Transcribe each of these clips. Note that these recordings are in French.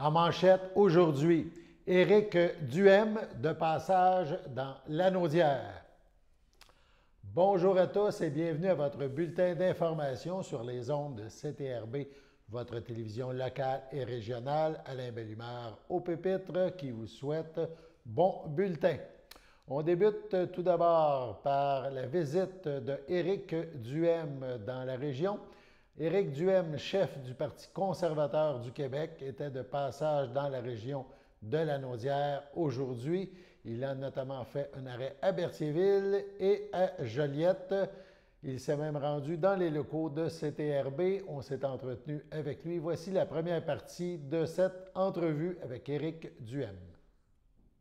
En manchette aujourd'hui, Éric Duhem de passage dans Lanaudière. Bonjour à tous et bienvenue à votre bulletin d'information sur les ondes de CTRB, votre télévision locale et régionale. Alain Bellumeur au pupitre qui vous souhaite bon bulletin. On débute tout d'abord par la visite de Éric Duhem dans la région. Éric Duhem, chef du Parti conservateur du Québec, était de passage dans la région de Lanaudière aujourd'hui. Il a notamment fait un arrêt à Berthierville et à Joliette. Il s'est même rendu dans les locaux de CTRB. On s'est entretenu avec lui. Voici la première partie de cette entrevue avec Éric Duhem.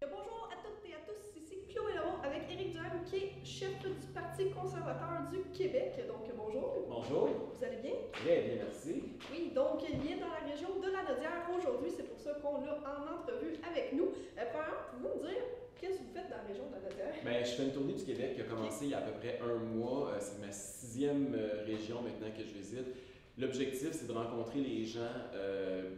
Bonjour à toutes et à tous, ici Pio Mélaron avec Éric Duhem qui est chef du Parti conservateur du Québec. Donc bonjour. Bonjour. Vous allez bien? Très bien, merci. Oui, donc il est dans la région de Lanaudière aujourd'hui, c'est pour ça qu'on l'a en entrevue avec nous. Premièrement, pouvez-vous me dire qu'est-ce que vous faites dans la région de Lanaudière? Bien, je fais une tournée du Québec qui a commencé il y a à peu près un mois. C'est ma 6e région maintenant que je visite. L'objectif, c'est de rencontrer les gens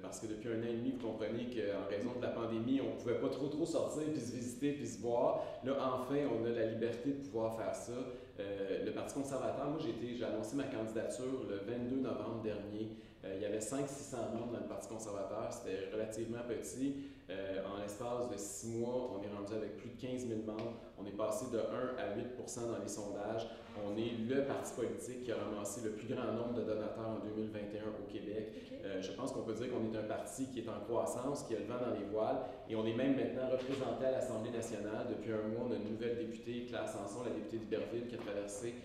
parce que depuis 1 an et demi, vous comprenez qu'en raison de la pandémie, on ne pouvait pas trop sortir, puis se visiter, puis se voir. Là, enfin, on a la liberté de pouvoir faire ça. Le Parti conservateur, moi, j'ai annoncé ma candidature le 22 novembre dernier. Il y avait 500-600 membres dans le Parti conservateur. C'était relativement petit. En l'espace de 6 mois, on est rendu avec plus de 15 000 membres. On est passé de 1 à 8 % dans les sondages. On est le parti politique qui a ramassé le plus grand nombre de donateurs en 2021 au Québec. Okay. Je pense qu'on peut dire qu'on est un parti qui est en croissance, qui a le vent dans les voiles. Et on est même maintenant représenté à l'Assemblée nationale. Depuis un mois, on a une nouvelle députée, Claire Sanson, la députée d'Iberville, qui a traversé,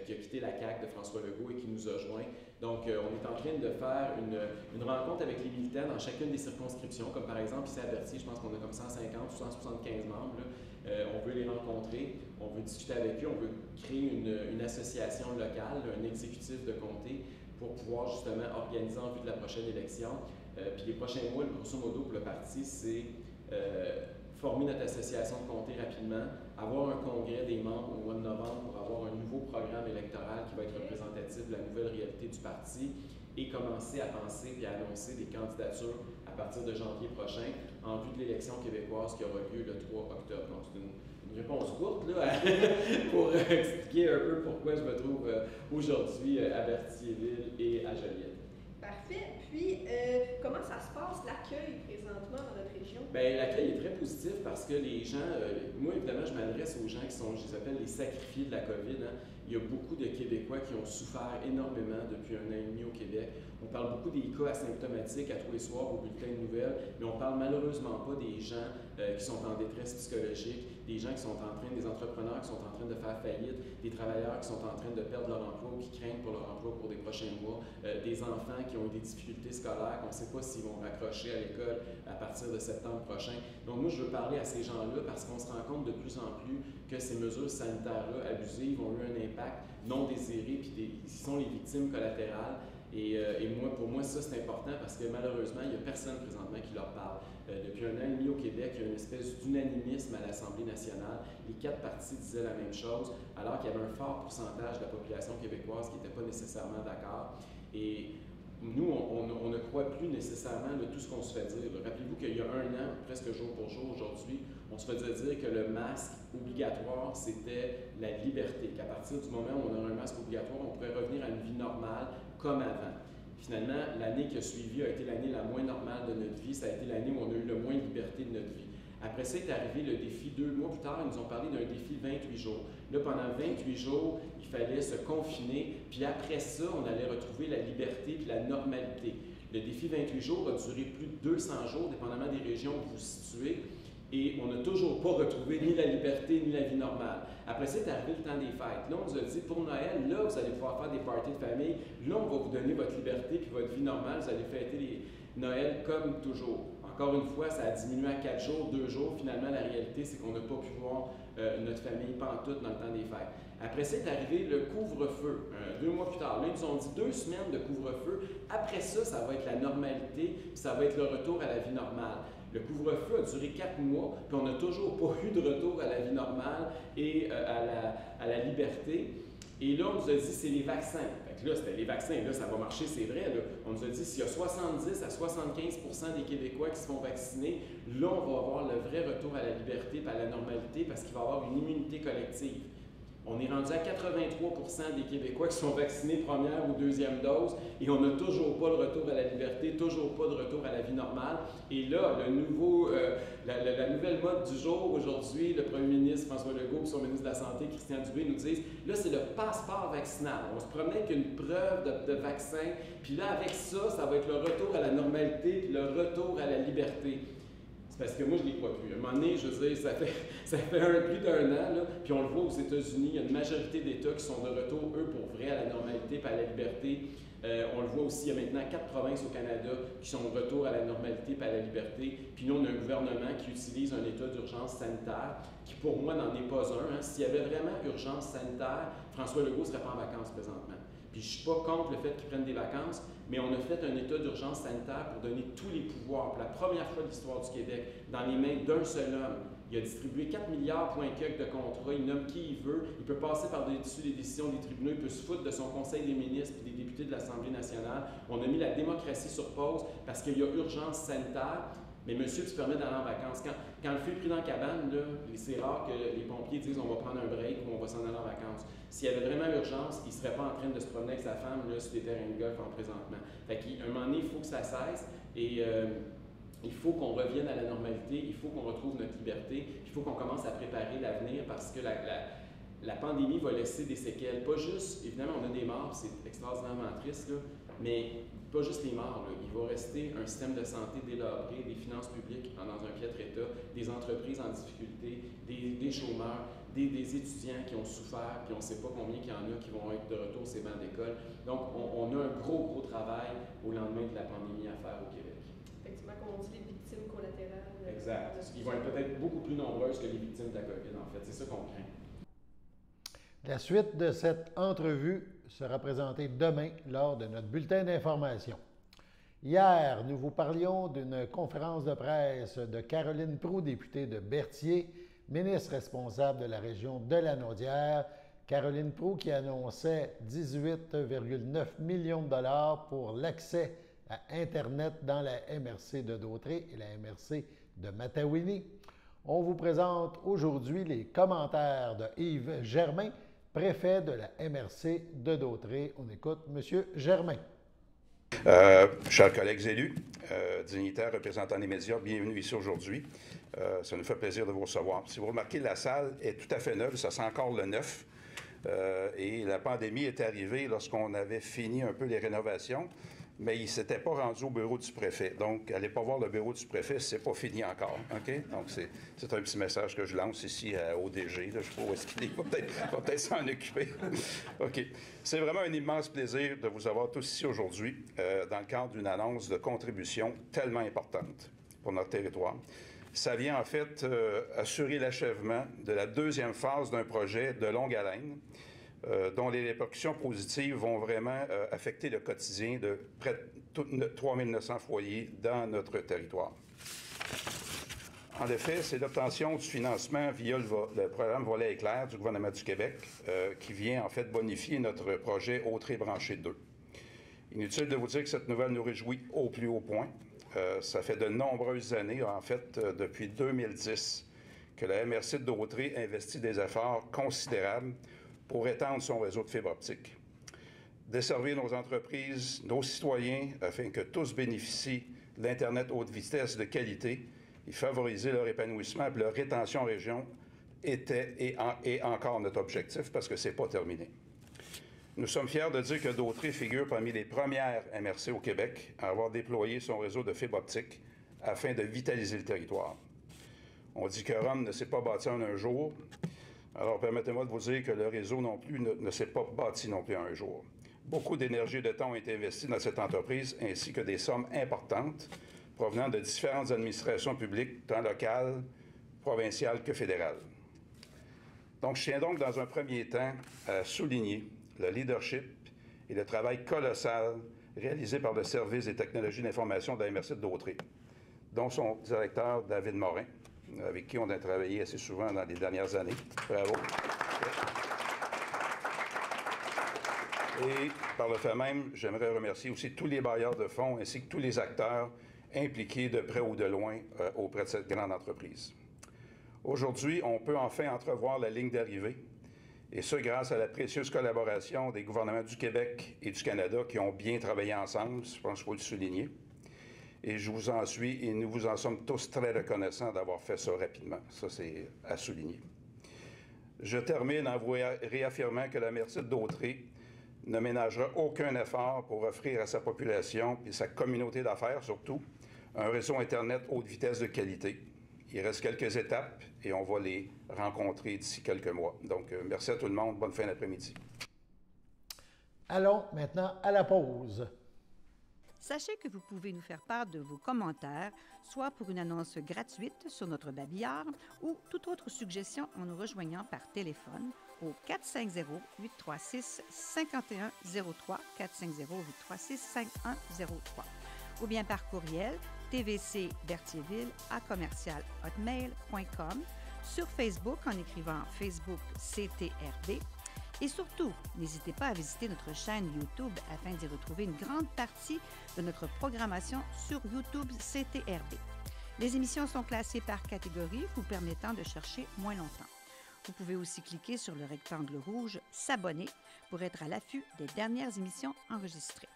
qui a quitté la CAQ de François Legault et qui nous a joints. Donc, on est en train de faire une rencontre avec les militants dans chacune des circonscriptions, comme par exemple ici à Berthier, je pense qu'on a comme 150 ou 175 membres. On veut les rencontrer, on veut discuter avec eux, on veut créer une association locale, un exécutif de comté pour pouvoir justement organiser en vue de la prochaine élection. Puis les prochains mois, grosso modo, pour le parti, c'est former notre association de comté rapidement, avoir un congrès des membres au mois de novembre pour avoir un nouveau programme électoral qui va être représentatif de la nouvelle réalité du parti et commencer à penser et à annoncer des candidatures à partir de janvier prochain en vue de l'élection québécoise qui aura lieu le 3 octobre. Donc, c'est une réponse courte là, pour expliquer un peu pourquoi je me trouve aujourd'hui à Berthierville et à Joliette. Parfait. Puis, comment ça se passe, l'accueil présentement dans notre région? Bien, l'accueil est très positif parce que les gens, moi évidemment, je m'adresse aux gens qui sont, je les appelle les sacrifiés de la COVID. Hein. Il y a beaucoup de Québécois qui ont souffert énormément depuis 1 an et demi au Québec. On parle beaucoup des cas asymptomatiques à tous les soirs au bulletin de nouvelles, mais on parle malheureusement pas des gens qui sont en détresse psychologique, des gens qui sont en train, des entrepreneurs qui sont en train de faire faillite, des travailleurs qui sont en train de perdre leur emploi ou qui craignent pour leur emploi pour des prochains mois, des enfants qui ont eu des difficultés scolaires, qu'on ne sait pas s'ils vont raccrocher à l'école à partir de septembre prochain. Donc moi, je veux parler à ces gens-là parce qu'on se rend compte de plus en plus que ces mesures sanitaires-là abusives ont eu un impact non désiré, puis ils sont les victimes collatérales. Et pour moi, ça, c'est important parce que malheureusement, il n'y a personne présentement qui leur parle. Depuis 1 an et demi au Québec, il y a une espèce d'unanimisme à l'Assemblée nationale. Les 4 partis disaient la même chose, alors qu'il y avait un fort pourcentage de la population québécoise qui n'était pas nécessairement d'accord. Et nous, on ne croit plus nécessairement de tout ce qu'on se fait dire. Rappelez-vous qu'il y a 1 an, presque jour pour jour aujourd'hui, on se faisait dire que le masque obligatoire, c'était la liberté. Qu'à partir du moment où on a un masque obligatoire, on pourrait revenir à une vie normale comme avant. Finalement, l'année qui a suivi a été l'année la moins normale de notre vie. Ça a été l'année où on a eu le moins de liberté de notre vie. Après ça est arrivé le défi 2 mois plus tard, ils nous ont parlé d'un défi 28 jours. Là, pendant 28 jours, il fallait se confiner, puis après ça, on allait retrouver la liberté puis la normalité. Le défi 28 jours a duré plus de 200 jours, dépendamment des régions où vous vous situez, et on n'a toujours pas retrouvé ni la liberté ni la vie normale. Après ça est arrivé le temps des fêtes. Là, on nous a dit, pour Noël, là, vous allez pouvoir faire des parties de famille, là, on va vous donner votre liberté puis votre vie normale, vous allez fêter Noël comme toujours. Encore une fois, ça a diminué à 4 jours, 2 jours. Finalement, la réalité, c'est qu'on n'a pas pu voir notre famille pantoute dans le temps des fêtes. Après ça est arrivé le couvre-feu, 2 mois plus tard. Là, ils nous ont dit 2 semaines de couvre-feu. Après ça, ça va être la normalité, puis ça va être le retour à la vie normale. Le couvre-feu a duré 4 mois, puis on n'a toujours pas eu de retour à la vie normale et à la liberté. Et là, on nous a dit, c'est les vaccins. Fait que là, c'était les vaccins. Là, ça va marcher, c'est vrai. Là. On nous a dit, s'il y a 70 à 75 des Québécois qui se font vacciner, là, on va avoir le vrai retour à la liberté et à la normalité parce qu'il va y avoir une immunité collective. On est rendu à 83 des Québécois qui sont vaccinés première ou deuxième dose et on n'a toujours pas le retour à la liberté, toujours pas de retour à la vie normale. Et là, la nouvelle mode du jour aujourd'hui, le premier ministre François Legault et son ministre de la Santé, Christian Dubé, nous disent là, c'est le passeport vaccinal. On se promenait avec une preuve de vaccin, puis là, avec ça, ça va être le retour à la normalité puis le retour à la liberté. Parce que moi, je ne l'ai pas vu. À un moment donné, je veux dire, ça fait plus d'un an, là, puis on le voit aux États-Unis, il y a une majorité d'États qui sont de retour, eux, pour vrai, à la normalité et à la liberté. On le voit aussi, il y a maintenant 4 provinces au Canada qui sont de retour à la normalité et à la liberté. Puis nous, on a un gouvernement qui utilise un état d'urgence sanitaire, qui pour moi n'en est pas un. Hein. S'il y avait vraiment urgence sanitaire, François Legault ne serait pas en vacances présentement. Puis je ne suis pas contre le fait qu'ils prennent des vacances, mais on a fait un état d'urgence sanitaire pour donner tous les pouvoirs, pour la première fois de l'histoire du Québec, dans les mains d'un seul homme. Il a distribué 4 milliards point quelques de contrats, il nomme qui il veut, il peut passer par-dessus les décisions des tribunaux, il peut se foutre de son conseil des ministres et des députés de l'Assemblée nationale. On a mis la démocratie sur pause parce qu'il y a urgence sanitaire. Mais monsieur, tu permets d'aller en vacances. Quand le feu est pris dans la cabane, c'est rare que les pompiers disent on va prendre un break ou on va s'en aller en vacances. S'il y avait vraiment urgence, il ne serait pas en train de se promener avec sa femme là, sur des terrains de golf en présentement. Fait qu'à un moment donné, il faut que ça cesse et il faut qu'on revienne à la normalité, il faut qu'on retrouve notre liberté, il faut qu'on commence à préparer l'avenir parce que la pandémie va laisser des séquelles. Pas juste, évidemment, on a des morts, c'est extraordinairement triste, là, mais pas juste les morts. Là. Il va rester un système de santé délabré, des finances publiques dans un piètre état, des entreprises en difficulté, des chômeurs, des étudiants qui ont souffert, puis on ne sait pas combien il y en a qui vont être de retour sur ces bancs d'école. Donc, on a un gros travail au lendemain de la pandémie à faire au Québec. Effectivement, comme on dit, les victimes collatérales. Exact. Ils vont être peut-être beaucoup plus nombreuses que les victimes de la COVID, en fait. C'est ça qu'on craint. La suite de cette entrevue sera présentée demain lors de notre bulletin d'information. Hier, nous vous parlions d'une conférence de presse de Caroline Proulx, députée de Berthier, ministre responsable de la région de Lanaudière. Caroline Proulx qui annonçait 18,9 millions de dollars pour l'accès à Internet dans la MRC de Dautrey et la MRC de Matawini. On vous présente aujourd'hui les commentaires de Yves Germain, préfet de la MRC de Dautrey. On écoute M. Germain. Chers collègues élus, dignitaires, représentants des médias, bienvenue ici aujourd'hui. Ça nous fait plaisir de vous recevoir. Si vous remarquez, la salle est tout à fait neuve, ça sent encore le neuf. Et la pandémie est arrivée lorsqu'on avait fini un peu les rénovations, mais il ne s'était pas rendu au bureau du préfet. Donc, allez pas voir le bureau du préfet, c'est pas fini encore. OK? Donc, c'est un petit message que je lance ici au DG. Là, je ne sais pas où est-ce qu'il est. Il va peut-être s'en occuper. OK. C'est vraiment un immense plaisir de vous avoir tous ici aujourd'hui dans le cadre d'une annonce de contribution tellement importante pour notre territoire. Ça vient en fait assurer l'achèvement de la deuxième phase d'un projet de longue haleine dont les répercussions positives vont vraiment affecter le quotidien de près de 3 900 foyers dans notre territoire. En effet, c'est l'obtention du financement via le programme Volet Éclair du gouvernement du Québec qui vient en fait bonifier notre projet Autrey Branché 2. Inutile de vous dire que cette nouvelle nous réjouit au plus haut point. Ça fait de nombreuses années, en fait, depuis 2010, que la MRC de Dautrey investit des efforts considérables pour étendre son réseau de fibre optique, desservir nos entreprises, nos citoyens, afin que tous bénéficient de l'Internet haute vitesse de qualité et favoriser leur épanouissement et leur rétention en région était et encore notre objectif parce que ce n'est pas terminé. Nous sommes fiers de dire que Dautrey figure parmi les premières MRC au Québec à avoir déployé son réseau de fibre optique afin de vitaliser le territoire. On dit que Rome ne s'est pas bâti en un jour. Alors, permettez-moi de vous dire que le réseau non plus ne s'est pas bâti non plus en un jour. Beaucoup d'énergie et de temps ont été investis dans cette entreprise, ainsi que des sommes importantes provenant de différentes administrations publiques, tant locales, provinciales que fédérales. Donc, je tiens donc dans un premier temps à souligner le leadership et le travail colossal réalisé par le Service des technologies d'information de la MRC de Dautrey, dont son directeur David Morin, avec qui on a travaillé assez souvent dans les dernières années. Bravo. Et par le fait même, j'aimerais remercier aussi tous les bailleurs de fonds ainsi que tous les acteurs impliqués de près ou de loin auprès de cette grande entreprise. Aujourd'hui, on peut enfin entrevoir la ligne d'arrivée, et ce grâce à la précieuse collaboration des gouvernements du Québec et du Canada qui ont bien travaillé ensemble, je pense qu'il faut le souligner. Et je vous en suis et nous vous en sommes tous très reconnaissants d'avoir fait ça rapidement. Ça, c'est à souligner. Je termine en vous réaffirmant que la Mercide d'Autrey ne ménagera aucun effort pour offrir à sa population et sa communauté d'affaires surtout un réseau Internet haute vitesse de qualité. Il reste quelques étapes et on va les rencontrer d'ici quelques mois. Donc, merci à tout le monde. Bonne fin d'après-midi. Allons maintenant à la pause. Sachez que vous pouvez nous faire part de vos commentaires, soit pour une annonce gratuite sur notre babillard ou toute autre suggestion en nous rejoignant par téléphone au 450-836-5103, 450-836-5103, ou bien par courriel tvcberthierville@commercialhotmail.com, sur Facebook en écrivant Facebook CTRB. Et surtout, n'hésitez pas à visiter notre chaîne YouTube afin d'y retrouver une grande partie de notre programmation sur YouTube CTRB. Les émissions sont classées par catégorie, vous permettant de chercher moins longtemps. Vous pouvez aussi cliquer sur le rectangle rouge « S'abonner » pour être à l'affût des dernières émissions enregistrées.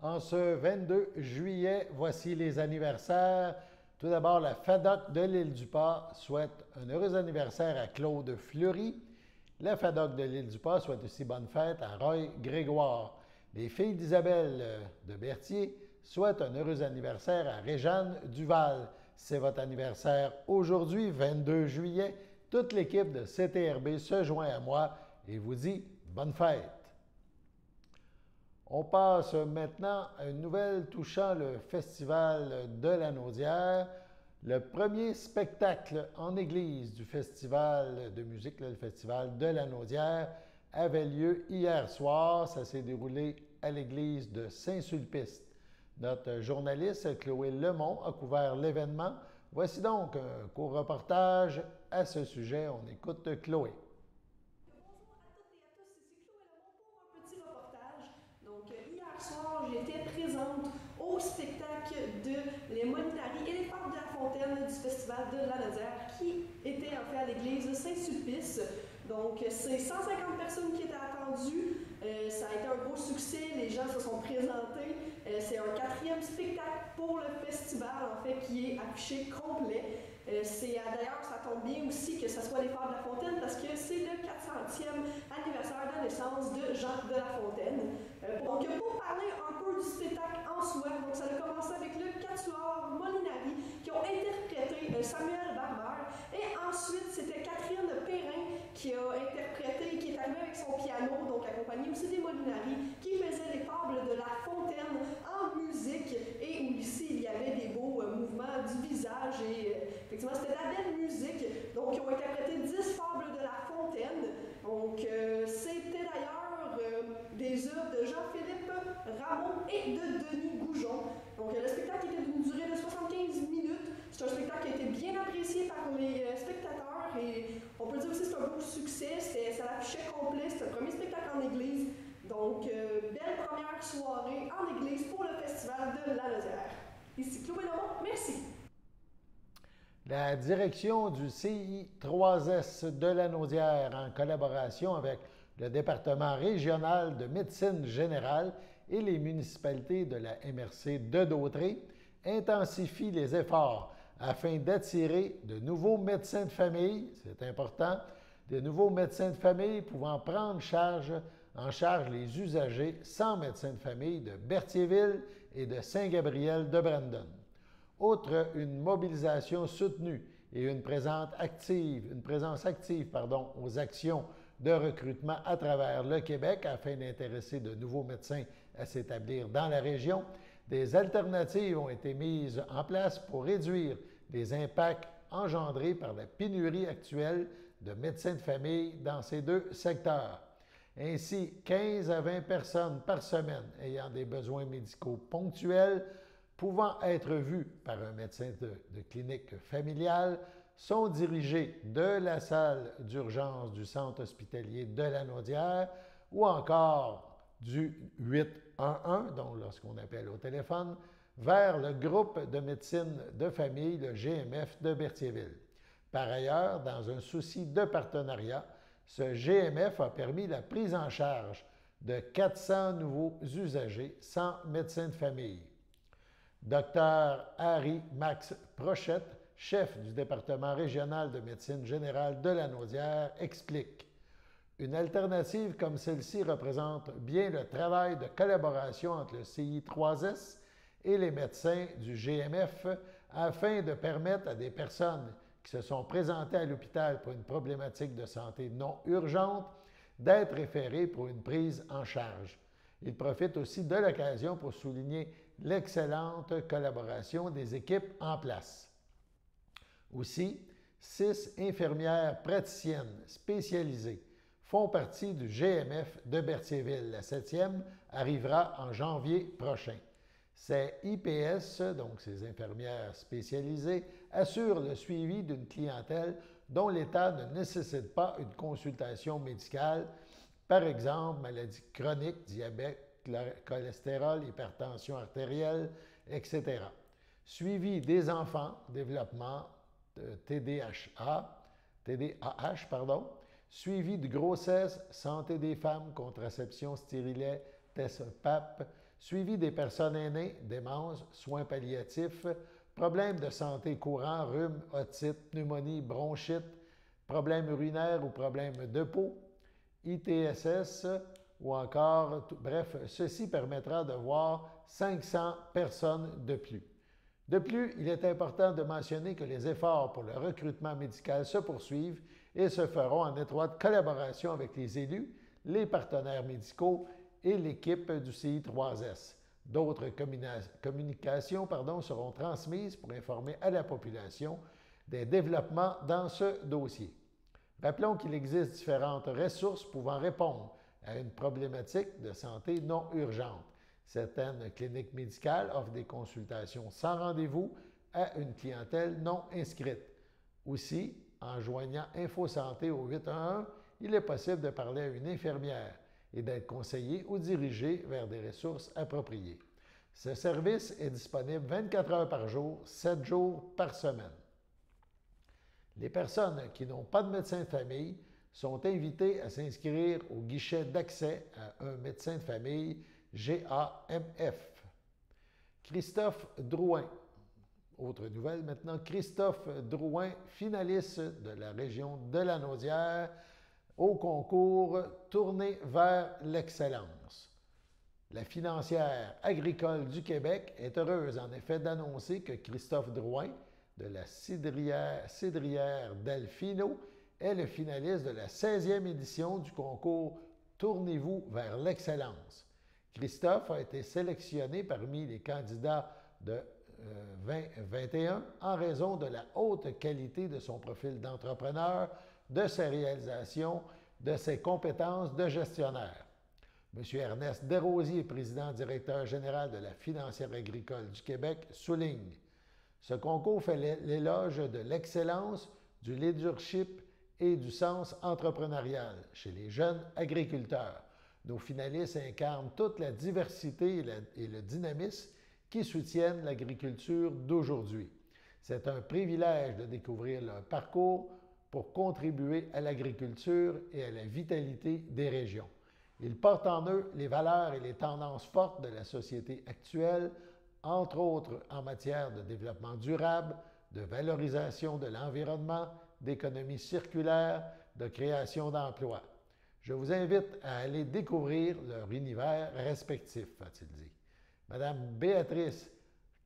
En ce 22 juillet, voici les anniversaires. Tout d'abord, la FADOC de l'Île-du-Pas souhaite un heureux anniversaire à Claude Fleury. La FADOC de l'Île-du-Pas souhaite aussi bonne fête à Roy Grégoire. Les filles d'Isabelle de Berthier souhaitent un heureux anniversaire à Réjeanne Duval. C'est votre anniversaire aujourd'hui, 22 juillet. Toute l'équipe de CTRB se joint à moi et vous dit bonne fête. On passe maintenant à une nouvelle touchant le Festival de la Naudière. Le premier spectacle en église du festival de musique, le Festival de la Naudière, avait lieu hier soir. Ça s'est déroulé à l'église de Saint-Sulpice. Notre journaliste Chloé Lemont a couvert l'événement. Voici donc un court reportage à ce sujet. On écoute Chloé. J'étais présente au spectacle de Les Molinari et les Fables de la Fontaine du Festival de la Naudière qui était en fait à l'église Saint-Sulpice. Donc, c'est 150 personnes qui étaient attendues. Ça a été un gros succès. Les gens se sont présentés. C'est un 4e spectacle pour le festival, en fait, qui est affiché complet. D'ailleurs, ça tombe bien aussi que ce soit les Fables de la Fontaine parce que c'est le 400e anniversaire de naissance de Jean de la Fontaine. Donc, pour parler un peu du spectacle en soi, donc ça a commencé avec le Quatuor Molinari qui ont interprété Samuel Barber. Et ensuite, c'était Catherine Perrin qui a interprété, qui est arrivée avec son piano, donc accompagnée aussi des Molinari, qui faisait les Fables de la Fontaine en musique et où ici il y avait des beaux mouvements du visage et effectivement c'était de la belle musique. Donc ils ont interprété 10 Fables de la Fontaine. Donc c'était d'ailleurs des œuvres de Jean-Philippe Rameau et de Denis Goujon. Donc le spectacle était d'une durée de 75 minutes. C'est un spectacle qui a été bien apprécié par les spectateurs et on peut dire aussi que c'est un beau succès. Ça l'affichait complet, c'était le premier spectacle en église. Donc, belle première soirée en église pour le Festival de la Naudière. Ici Chloé Lemont, merci. La direction du CI3S de la Naudière, en collaboration avec le département régional de médecine générale et les municipalités de la MRC de Dautrey, intensifie les efforts afin d'attirer de nouveaux médecins de famille, c'est important, de nouveaux médecins de famille pouvant prendre en charge les usagers sans médecin de famille de Berthierville et de Saint-Gabriel de Brandon. Outre une mobilisation soutenue et une présence active aux actions de recrutement à travers le Québec afin d'intéresser de nouveaux médecins à s'établir dans la région, des alternatives ont été mises en place pour réduire les impacts engendrés par la pénurie actuelle de médecins de famille dans ces deux secteurs. Ainsi, 15 à 20 personnes par semaine ayant des besoins médicaux ponctuels pouvant être vus par un médecin de clinique familiale sont dirigés de la salle d'urgence du centre hospitalier de Lanaudière ou encore du 811, donc lorsqu'on appelle au téléphone, vers le groupe de médecine de famille, le GMF de Berthierville. Par ailleurs, dans un souci de partenariat, ce GMF a permis la prise en charge de 400 nouveaux usagers sans médecin de famille. Dr Harry Max Prochette, chef du département régional de médecine générale de Lanaudière, explique: une alternative comme celle-ci représente bien le travail de collaboration entre le CI3S et les médecins du GMF afin de permettre à des personnes qui se sont présentées à l'hôpital pour une problématique de santé non urgente d'être référées pour une prise en charge. Il profite aussi de l'occasion pour souligner l'excellente collaboration des équipes en place. Aussi, 6 infirmières praticiennes spécialisées font partie du GMF de Berthierville. La 7e arrivera en janvier prochain. Ces IPS, donc ces infirmières spécialisées, assurent le suivi d'une clientèle dont l'état ne nécessite pas une consultation médicale, par exemple maladie chronique, diabète, cholestérol, hypertension artérielle, etc. Suivi des enfants, développement TDAH, suivi de grossesse, santé des femmes, contraception, stérilet, test PAP, suivi des personnes aînées, démence, soins palliatifs, problèmes de santé courants, rhume, otite, pneumonie, bronchite, problèmes urinaires ou problèmes de peau, ITSS ou encore, bref, ceci permettra de voir 500 personnes de plus. De plus, il est important de mentionner que les efforts pour le recrutement médical se poursuivent et se feront en étroite collaboration avec les élus, les partenaires médicaux et l'équipe du CI3S. D'autres communications seront transmises pour informer à la population des développements dans ce dossier. Rappelons qu'il existe différentes ressources pouvant répondre à une problématique de santé non urgente. Certaines cliniques médicales offrent des consultations sans rendez-vous à une clientèle non inscrite. Aussi, en joignant InfoSanté au 811, il est possible de parler à une infirmière et d'être conseillé ou dirigé vers des ressources appropriées. Ce service est disponible 24 heures par jour, 7 jours par semaine. Les personnes qui n'ont pas de médecin de famille sont invitées à s'inscrire au guichet d'accès à un médecin de famille GAMF. Christophe Drouin, autre nouvelle maintenant, Christophe Drouin, finaliste de la région de Lanaudière au concours Tournée vers l'excellence. La financière agricole du Québec est heureuse en effet d'annoncer que Christophe Drouin de la Cidrière Delfino est le finaliste de la 16e édition du concours Tournez-vous vers l'excellence. Christophe a été sélectionné parmi les candidats de 2021 en raison de la haute qualité de son profil d'entrepreneur, de ses réalisations, de ses compétences de gestionnaire. M. Ernest Desrosiers, président-directeur général de la Financière agricole du Québec, souligne: ce concours fait l'éloge de l'excellence, du leadership et du sens entrepreneurial chez les jeunes agriculteurs. Nos finalistes incarnent toute la diversité et le dynamisme qui soutiennent l'agriculture d'aujourd'hui. C'est un privilège de découvrir leur parcours pour contribuer à l'agriculture et à la vitalité des régions. Ils portent en eux les valeurs et les tendances fortes de la société actuelle, entre autres en matière de développement durable, de valorisation de l'environnement, d'économie circulaire, de création d'emplois. Je vous invite à aller découvrir leur univers respectif, a-t-il dit. Madame Béatrice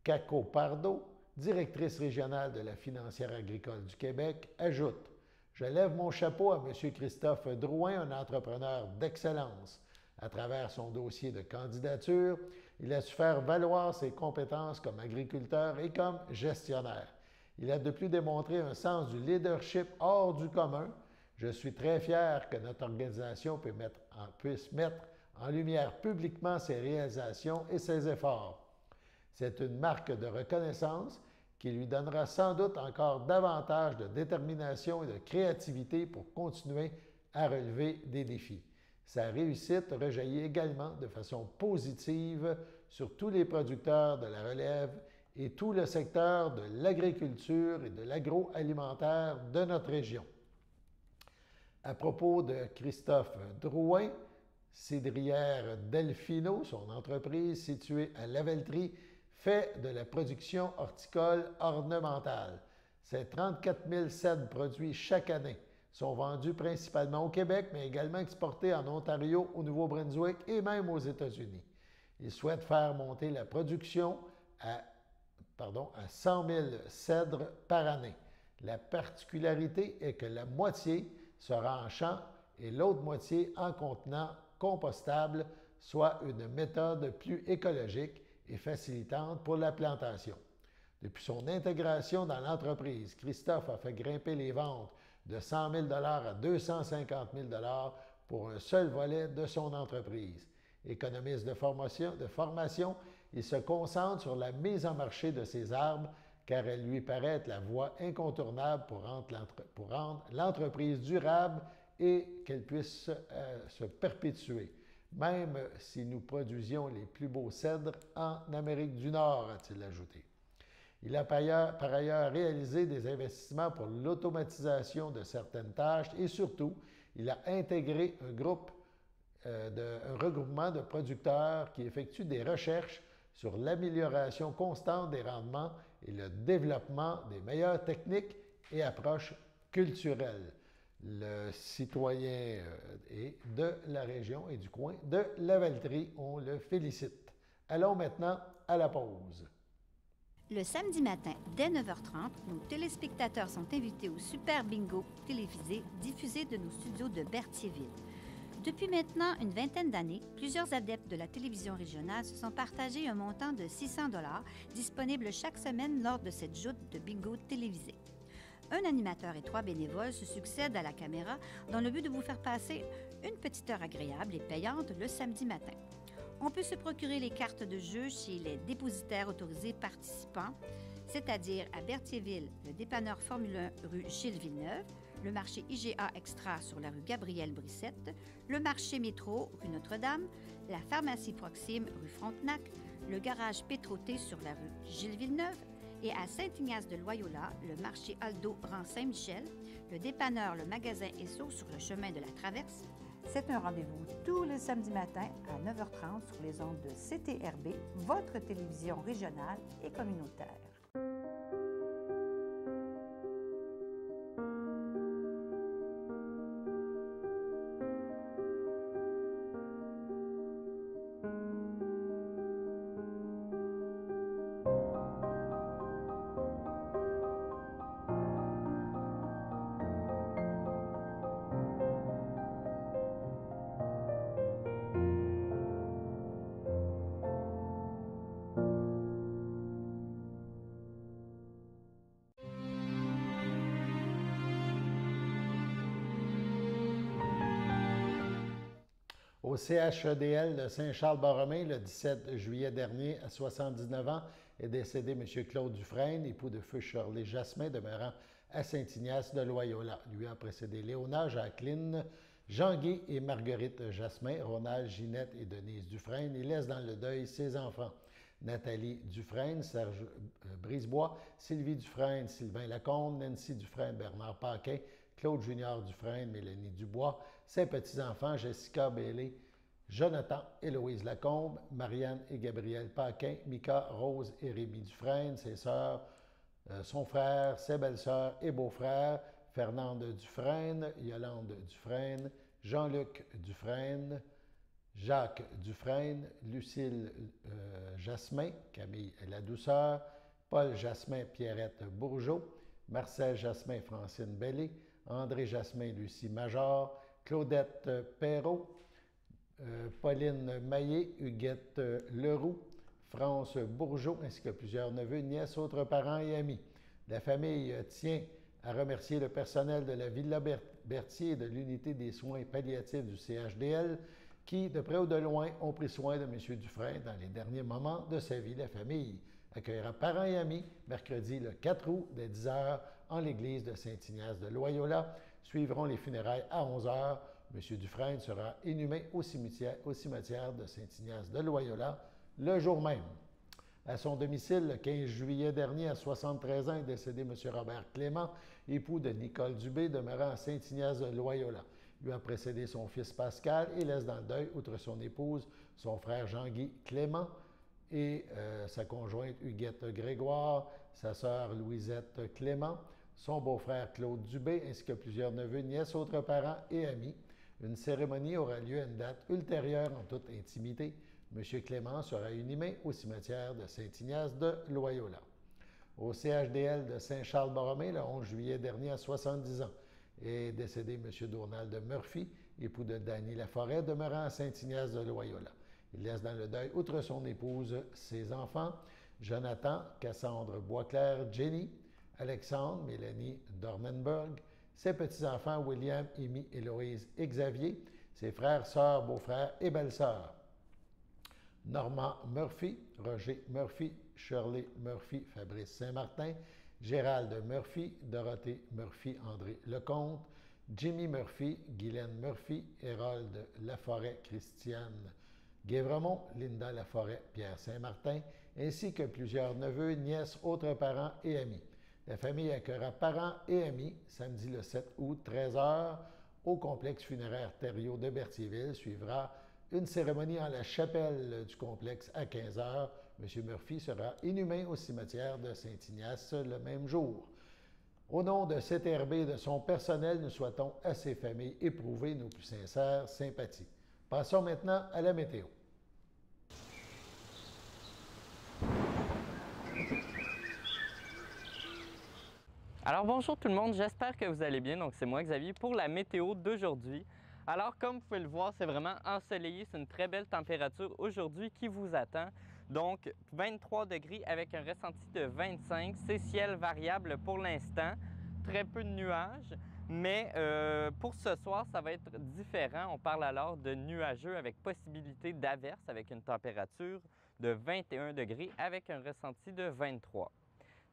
Caco-Pardo, directrice régionale de la Financière agricole du Québec, ajoute: je lève mon chapeau à M. Christophe Drouin, un entrepreneur d'excellence. À travers son dossier de candidature, il a su faire valoir ses compétences comme agriculteur et comme gestionnaire. Il a de plus démontré un sens du leadership hors du commun, Je suis très fier que notre organisation puisse mettre en lumière publiquement ses réalisations et ses efforts. C'est une marque de reconnaissance qui lui donnera sans doute encore davantage de détermination et de créativité pour continuer à relever des défis. Sa réussite rejaillit également de façon positive sur tous les producteurs de la relève et tout le secteur de l'agriculture et de l'agroalimentaire de notre région. À propos de Christophe Drouin, Cidrière Delfino, son entreprise située à Lavellerie, fait de la production horticole ornementale. Ces 34 000 cèdres produits chaque année sont vendus principalement au Québec, mais également exportés en Ontario, au Nouveau-Brunswick et même aux États-Unis. Il souhaite faire monter la production à 100 000 cèdres par année. La particularité est que la moitié sera en champ et l'autre moitié en contenant compostable, soit une méthode plus écologique et facilitante pour la plantation. Depuis son intégration dans l'entreprise, Christophe a fait grimper les ventes de 100 000 à 250 000 pour un seul volet de son entreprise. Économiste de formation, il se concentre sur la mise en marché de ses arbres car elle lui paraît être la voie incontournable pour rendre l'entreprise durable et qu'elle puisse se perpétuer, même si nous produisions les plus beaux cèdres en Amérique du Nord, a-t-il ajouté. Il a par ailleurs réalisé des investissements pour l'automatisation de certaines tâches et surtout, il a intégré un regroupement de producteurs qui effectuent des recherches sur l'amélioration constante des rendements et le développement des meilleures techniques et approches culturelles. Le citoyen est de la région et du coin de Lavellerie, on le félicite. Allons maintenant à la pause. Le samedi matin, dès 9h30, nos téléspectateurs sont invités au Super Bingo télévisé diffusé de nos studios de Berthierville. Depuis maintenant une vingtaine d'années, plusieurs adeptes de la télévision régionale se sont partagés un montant de 600 $ disponible chaque semaine lors de cette joute de bingo télévisé. Un animateur et 3 bénévoles se succèdent à la caméra dans le but de vous faire passer une petite heure agréable et payante le samedi matin. On peut se procurer les cartes de jeu chez les dépositaires autorisés participants, c'est-à-dire à Berthierville, le dépanneur Formule 1 rue Gilles Villeneuve, le marché IGA Extra sur la rue Gabrielle-Brissette, le marché métro rue Notre-Dame, la pharmacie Proxime rue Frontenac, le garage Pétroté sur la rue Gilles Villeneuve et à Saint-Ignace-de-Loyola, le marché Aldo rang Saint-Michel, le dépanneur Le Magasin Esso sur le chemin de la Traverse. C'est un rendez-vous tous les samedis matins à 9h30 sur les ondes de CTRB, votre télévision régionale et communautaire. Au CHEDL de Saint-Charles-Borromée, le 17 juillet dernier, à 79 ans, est décédé M. Claude Dufresne, époux de feu Shirley Jasmin, demeurant à Saint-Ignace-de-Loyola. Lui a précédé Léonard, Jacqueline, Jean-Guy et Marguerite Jasmin, Ronald, Ginette et Denise Dufresne. Il laisse dans le deuil ses enfants, Nathalie Dufresne, Serge Brisebois, Sylvie Dufresne, Sylvain Lacombe, Nancy Dufresne, Bernard Paquin, Claude Junior Dufresne, Mélanie Dubois, ses petits-enfants Jessica Bailey, Jonathan et Louise Lacombe, Marianne et Gabriel Paquin, Mika, Rose et Rémi Dufresne, ses sœurs, son frère, ses belles-sœurs et beaux-frères, Fernande Dufresne, Yolande Dufresne, Jean-Luc Dufresne, Jacques Dufresne, Lucille Jasmin, Camille La Douceur, Paul Jasmin, Pierrette Bourgeot, Marcel Jasmin, Francine Bellé, André Jasmin, Lucie Major, Claudette Perrault, Pauline Maillé, Huguette Leroux, France Bourgeot, ainsi que plusieurs neveux, nièces, autres parents et amis. La famille tient à remercier le personnel de la Villa Berthier et de l'unité des soins palliatifs du CHDL qui, de près ou de loin, ont pris soin de M. Dufresne dans les derniers moments de sa vie. La famille accueillera parents et amis mercredi le 4 août dès 10 h en l'église de Saint-Ignace de Loyola. Suivront les funérailles à 11 h. M. Dufresne sera inhumé au cimetière de Saint-Ignace de Loyola le jour même. À son domicile, le 15 juillet dernier, à 73 ans, est décédé M. Robert Clément, époux de Nicole Dubé, demeurant à Saint-Ignace de Loyola. Lui a précédé son fils Pascal et laisse dans le deuil, outre son épouse, son frère Jean-Guy Clément et sa conjointe Huguette Grégoire, sa sœur Louisette Clément, son beau-frère Claude Dubé, ainsi que plusieurs neveux, nièces, autres parents et amis. Une cérémonie aura lieu à une date ultérieure en toute intimité. M. Clément sera inhumé au cimetière de Saint-Ignace de Loyola. Au CHDL de Saint-Charles-Borromée, le 11 juillet dernier, à 70 ans, est décédé M. Donald Murphy, époux de Dany Laforêt, demeurant à Saint-Ignace de Loyola. Il laisse dans le deuil, outre son épouse, ses enfants, Jonathan, Cassandre Boisclair, Jenny, Alexandre, Mélanie Dormenberg, ses petits-enfants William, Amy, Héloïse et Xavier, ses frères, sœurs, beaux-frères et belles-sœurs. Normand Murphy, Roger Murphy, Shirley Murphy, Fabrice Saint-Martin, Gérald Murphy, Dorothée Murphy, André Lecomte, Jimmy Murphy, Guylaine Murphy, Hérold Laforêt, Christiane Guévremont, Linda Laforêt, Pierre Saint-Martin, ainsi que plusieurs neveux, nièces, autres parents et amis. La famille accueillera parents et amis samedi le 7 août, 13 h, au complexe funéraire Thériault de Berthierville. Suivra une cérémonie en la chapelle du complexe à 15 h. M. Murphy sera inhumé au cimetière de Saint-Ignace le même jour. Au nom de CTRB et de son personnel, nous souhaitons à ces familles éprouvées nos plus sincères sympathies. Passons maintenant à la météo. Alors bonjour tout le monde, j'espère que vous allez bien. Donc c'est moi Xavier pour la météo d'aujourd'hui. Alors comme vous pouvez le voir, c'est vraiment ensoleillé, c'est une très belle température aujourd'hui qui vous attend. Donc 23 degrés avec un ressenti de 25, c'est ciel variable pour l'instant, très peu de nuages. Mais pour ce soir, ça va être différent. On parle alors de nuageux avec possibilité d'averse avec une température de 21 degrés avec un ressenti de 23.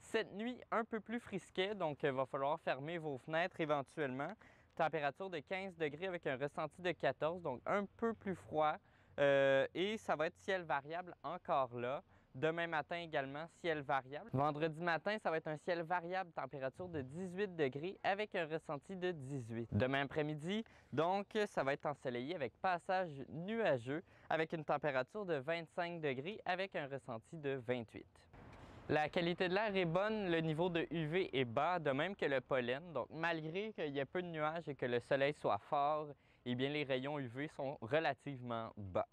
Cette nuit, un peu plus frisquet, donc il va falloir fermer vos fenêtres éventuellement. Température de 15 degrés avec un ressenti de 14, donc un peu plus froid. Et ça va être ciel variable encore là. Demain matin également, ciel variable. Vendredi matin, ça va être un ciel variable, température de 18 degrés avec un ressenti de 18. Demain après-midi, donc, ça va être ensoleillé avec passage nuageux avec une température de 25 degrés avec un ressenti de 28. La qualité de l'air est bonne, le niveau de UV est bas, de même que le pollen. Donc, malgré qu'il y ait peu de nuages et que le soleil soit fort, eh bien, les rayons UV sont relativement bas.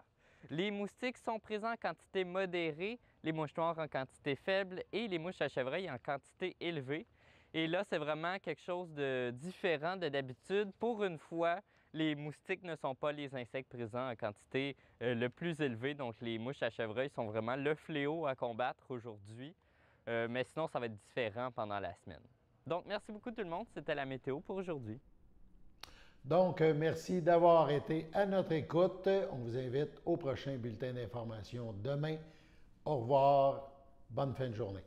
Les moustiques sont présents en quantité modérée, les mouches noires en quantité faible et les mouches à chevreuil en quantité élevée. Et là, c'est vraiment quelque chose de différent de d'habitude. Pour une fois, les moustiques ne sont pas les insectes présents en quantité le plus élevée. Donc, les mouches à chevreuil sont vraiment le fléau à combattre aujourd'hui. Mais sinon, ça va être différent pendant la semaine. Donc, merci beaucoup tout le monde. C'était la météo pour aujourd'hui. Donc, merci d'avoir été à notre écoute. On vous invite au prochain bulletin d'information demain. Au revoir. Bonne fin de journée.